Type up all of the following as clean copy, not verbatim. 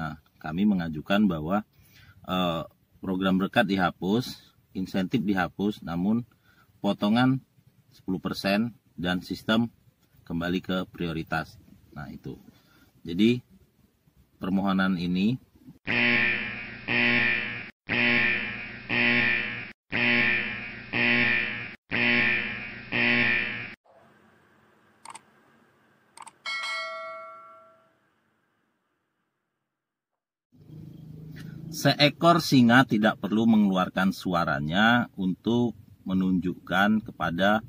Nah, kami mengajukan bahwa program berkat dihapus, insentif dihapus, namun potongan 10% dan sistem kembali ke prioritas. Nah, itu. Jadi permohonan ini seekor singa tidak perlu mengeluarkan suaranya untuk menunjukkan kepada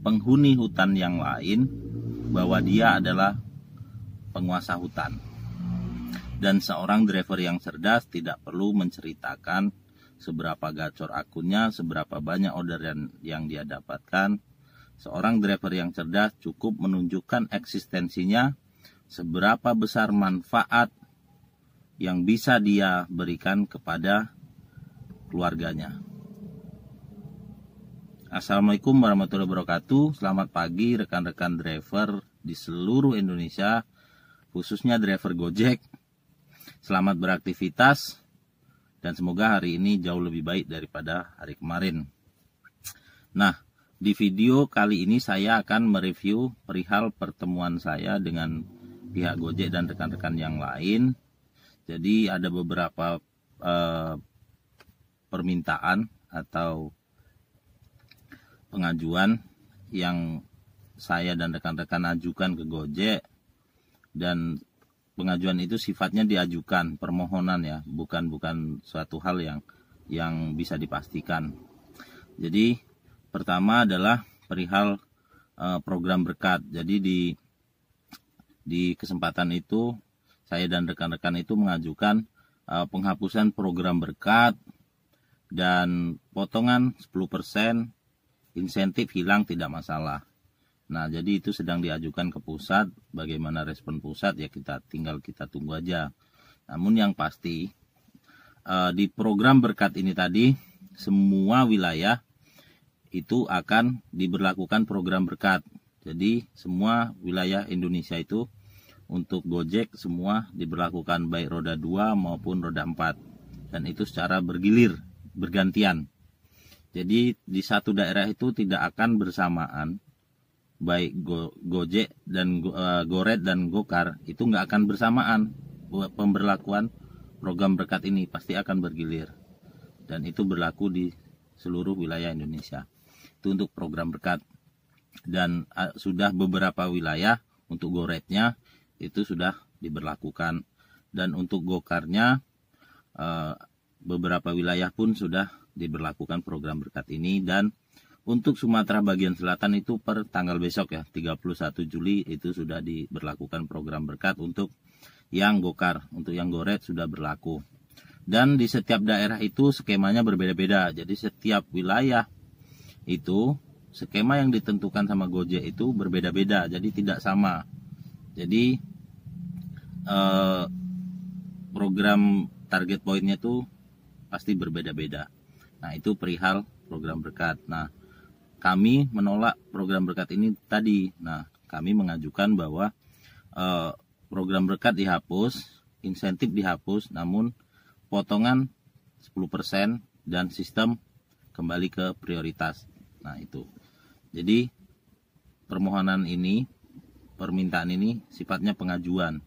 penghuni hutan yang lain bahwa dia adalah penguasa hutan. Dan seorang driver yang cerdas tidak perlu menceritakan seberapa gacor akunnya, seberapa banyak order yang dia dapatkan. Seorang driver yang cerdas cukup menunjukkan eksistensinya, seberapa besar manfaat yang bisa dia berikan kepada keluarganya. Assalamualaikum warahmatullahi wabarakatuh. Selamat pagi rekan-rekan driver di seluruh Indonesia, khususnya driver Gojek. Selamat beraktivitas dan semoga hari ini jauh lebih baik daripada hari kemarin. Nah, di video kali ini saya akan mereview perihal pertemuan saya dengan pihak Gojek dan rekan-rekan yang lain. Jadi ada beberapa permintaan atau pengajuan yang saya dan rekan-rekan ajukan ke Gojek, dan pengajuan itu sifatnya diajukan, permohonan ya, bukan suatu hal yang bisa dipastikan. Jadi pertama adalah perihal program berkat. Jadi di kesempatan itu saya dan rekan-rekan itu mengajukan penghapusan program berkat dan potongan 10%, insentif hilang tidak masalah. Nah, jadi itu sedang diajukan ke pusat. Bagaimana respon pusat ya tinggal kita tunggu aja. Namun yang pasti di program berkat ini tadi semua wilayah itu akan diberlakukan program berkat. Jadi semua wilayah Indonesia itu untuk Gojek semua diberlakukan baik roda 2 maupun roda 4. Dan itu secara bergantian. Jadi di satu daerah itu tidak akan bersamaan, baik Gojek dan Goret dan Gokar itu nggak akan bersamaan pemberlakuan program berkat ini, pasti akan bergilir. Dan itu berlaku di seluruh wilayah Indonesia. Itu untuk program berkat. Dan sudah beberapa wilayah untuk Goretnya itu sudah diberlakukan, dan untuk Gokarnya beberapa wilayah pun sudah diberlakukan program berkat ini. Dan untuk Sumatera bagian selatan itu per tanggal besok ya, 31 Juli itu sudah diberlakukan program berkat untuk yang Gokar. Untuk yang Goret sudah berlaku. Dan di setiap daerah itu skemanya berbeda-beda. Jadi setiap wilayah itu skema yang ditentukan sama Gojek itu berbeda-beda, jadi tidak sama. Jadi program target poinnya itu pasti berbeda-beda. Nah, itu perihal program berkat. Nah, kami menolak program berkat ini tadi. Nah, kami mengajukan bahwa program berkat dihapus, insentif dihapus, namun potongan 10% dan sistem kembali ke prioritas. Nah, itu. Jadi permohonan ini, permintaan ini sifatnya pengajuan.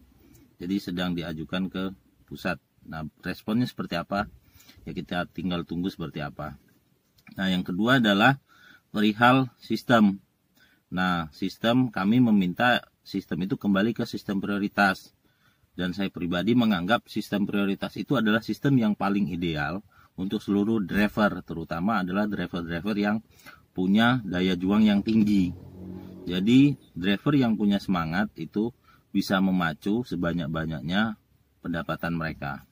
Jadi sedang diajukan ke pusat. Nah, responnya seperti apa? Ya kita tinggal tunggu seperti apa. Nah, yang kedua adalah perihal sistem. Nah, sistem kami meminta sistem itu kembali ke sistem prioritas. Dan saya pribadi menganggap sistem prioritas itu adalah sistem yang paling ideal untuk seluruh driver, terutama adalah driver-driver yang punya daya juang yang tinggi. Jadi driver yang punya semangat itu bisa memacu sebanyak-banyaknya pendapatan mereka.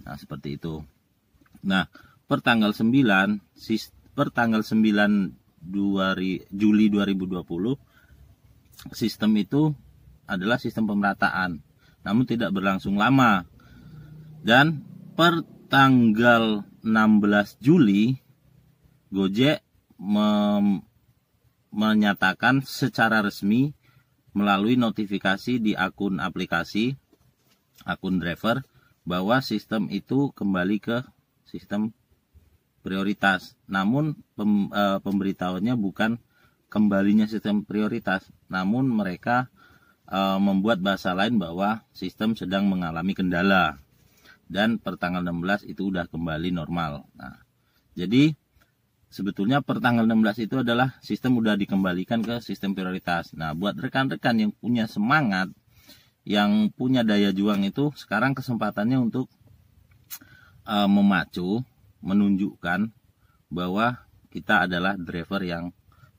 Nah, seperti itu. Nah, per tanggal 9 Juli 2020 sistem itu adalah sistem pemerataan, namun tidak berlangsung lama. Dan per tanggal 16 Juli Gojek menyatakan secara resmi melalui notifikasi di akun aplikasi, akun driver, bahwa sistem itu kembali ke sistem prioritas. Namun pemberitahuannya bukan kembalinya sistem prioritas, namun mereka membuat bahasa lain bahwa sistem sedang mengalami kendala dan per tanggal 16 itu udah kembali normal. Nah, jadi sebetulnya per tanggal 16 itu adalah sistem udah dikembalikan ke sistem prioritas. Nah, buat rekan-rekan yang punya semangat, yang punya daya juang itu sekarang kesempatannya untuk memacu, menunjukkan bahwa kita adalah driver yang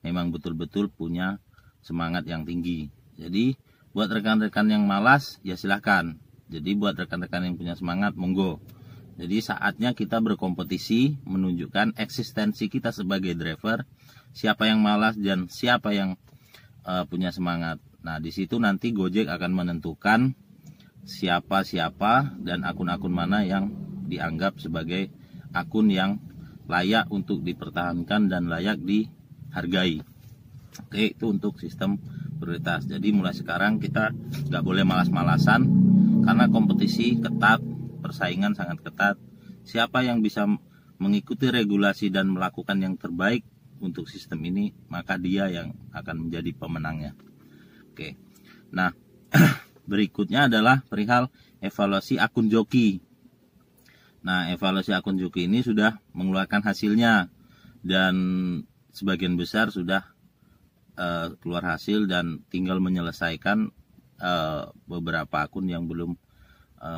memang betul-betul punya semangat yang tinggi. Jadi buat rekan-rekan yang malas ya silahkan. Jadi buat rekan-rekan yang punya semangat monggo. Jadi saatnya kita berkompetisi, menunjukkan eksistensi kita sebagai driver, siapa yang malas dan siapa yang punya semangat. Nah, di situ nanti Gojek akan menentukan siapa-siapa dan akun-akun mana yang dianggap sebagai akun yang layak untuk dipertahankan dan layak dihargai. Oke, itu untuk sistem prioritas. Jadi mulai sekarang kita nggak boleh malas-malasan karena kompetisi ketat, persaingan sangat ketat. Siapa yang bisa mengikuti regulasi dan melakukan yang terbaik untuk sistem ini, maka dia yang akan menjadi pemenangnya. Oke. Nah, berikutnya adalah perihal evaluasi akun joki. Nah, evaluasi akun joki ini sudah mengeluarkan hasilnya dan sebagian besar sudah keluar hasil dan tinggal menyelesaikan beberapa akun yang belum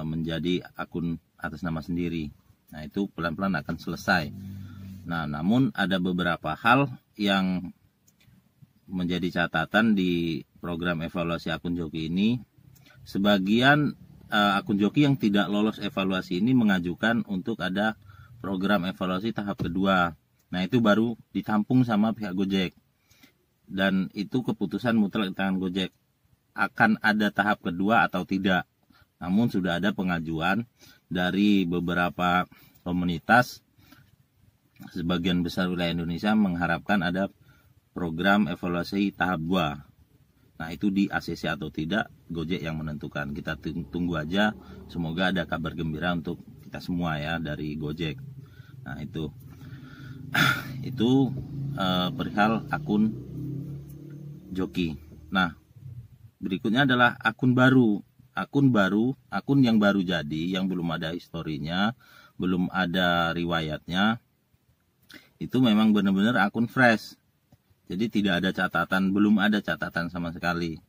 menjadi akun atas nama sendiri. Nah, itu pelan-pelan akan selesai. Nah, namun ada beberapa hal yang menjadi catatan di program evaluasi akun joki ini. Sebagian akun joki yang tidak lolos evaluasi ini mengajukan untuk ada program evaluasi tahap kedua. Nah, itu baru ditampung sama pihak Gojek. Dan itu keputusan mutlak di tangan Gojek. Akan ada tahap kedua atau tidak. Namun sudah ada pengajuan dari beberapa komunitas, sebagian besar wilayah Indonesia mengharapkan ada program evaluasi tahap 2. Nah, itu di ACC atau tidak, Gojek yang menentukan. Kita tunggu aja, semoga ada kabar gembira untuk kita semua ya dari Gojek. Nah, itu perihal akun joki. Nah, berikutnya adalah akun baru. Akun yang baru jadi, yang belum ada historinya, belum ada riwayatnya, itu memang benar-benar akun fresh. Jadi tidak ada catatan, belum ada catatan sama sekali.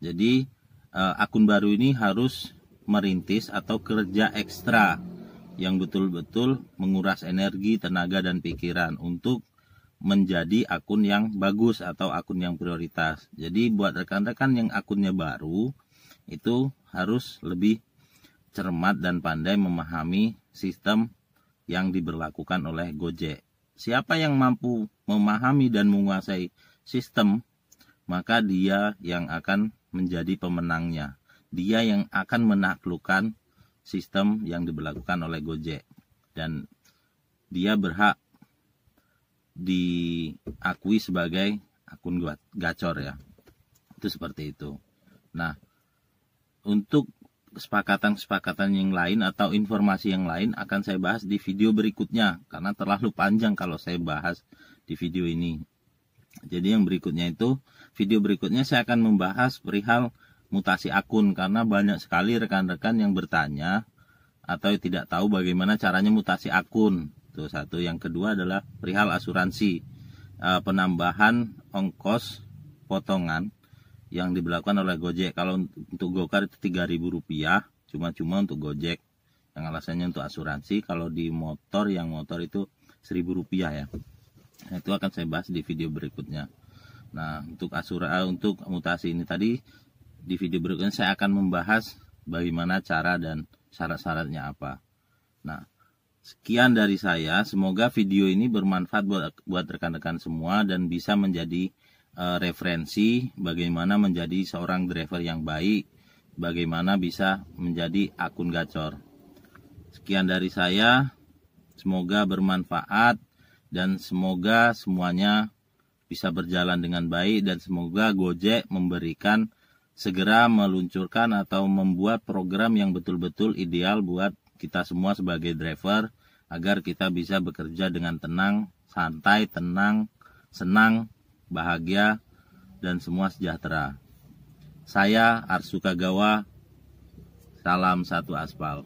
Jadi akun baru ini harus merintis atau kerja ekstra yang betul-betul menguras energi, tenaga, dan pikiran untuk menjadi akun yang bagus atau akun yang prioritas. Jadi buat rekan-rekan yang akunnya baru, itu harus lebih cermat dan pandai memahami sistem yang diberlakukan oleh Gojek. Siapa yang mampu memahami dan menguasai sistem, maka dia yang akan menjadi pemenangnya. Dia yang akan menaklukkan sistem yang diberlakukan oleh Gojek. Dan dia berhak diakui sebagai akun gacor ya. Itu seperti itu. Nah, untuk kesepakatan-kesepakatan yang lain atau informasi yang lain akan saya bahas di video berikutnya, karena terlalu panjang kalau saya bahas di video ini. Jadi yang berikutnya itu, video berikutnya saya akan membahas perihal mutasi akun, karena banyak sekali rekan-rekan yang bertanya atau tidak tahu bagaimana caranya mutasi akun. Itu satu. Yang kedua adalah perihal asuransi, penambahan ongkos potongan yang diberlakukan oleh Gojek. Kalau untuk Gokar itu Rp3.000, cuma-cuma untuk Gojek. Yang alasannya untuk asuransi. Kalau di motor, yang motor itu Rp1.000 ya. Nah, itu akan saya bahas di video berikutnya. Nah, untuk mutasi ini tadi, di video berikutnya saya akan membahas bagaimana cara dan syarat-syaratnya apa. Nah, sekian dari saya. Semoga video ini bermanfaat buat rekan-rekan semua dan bisa menjadi referensi bagaimana menjadi seorang driver yang baik, bagaimana bisa menjadi akun gacor. Sekian dari saya, semoga bermanfaat dan semoga semuanya bisa berjalan dengan baik, dan semoga Gojek segera meluncurkan atau membuat program yang betul-betul ideal buat kita semua sebagai driver agar kita bisa bekerja dengan tenang, santai, tenang, senang, bahagia, dan semua sejahtera. Saya Arsu Kagawa, salam satu aspal.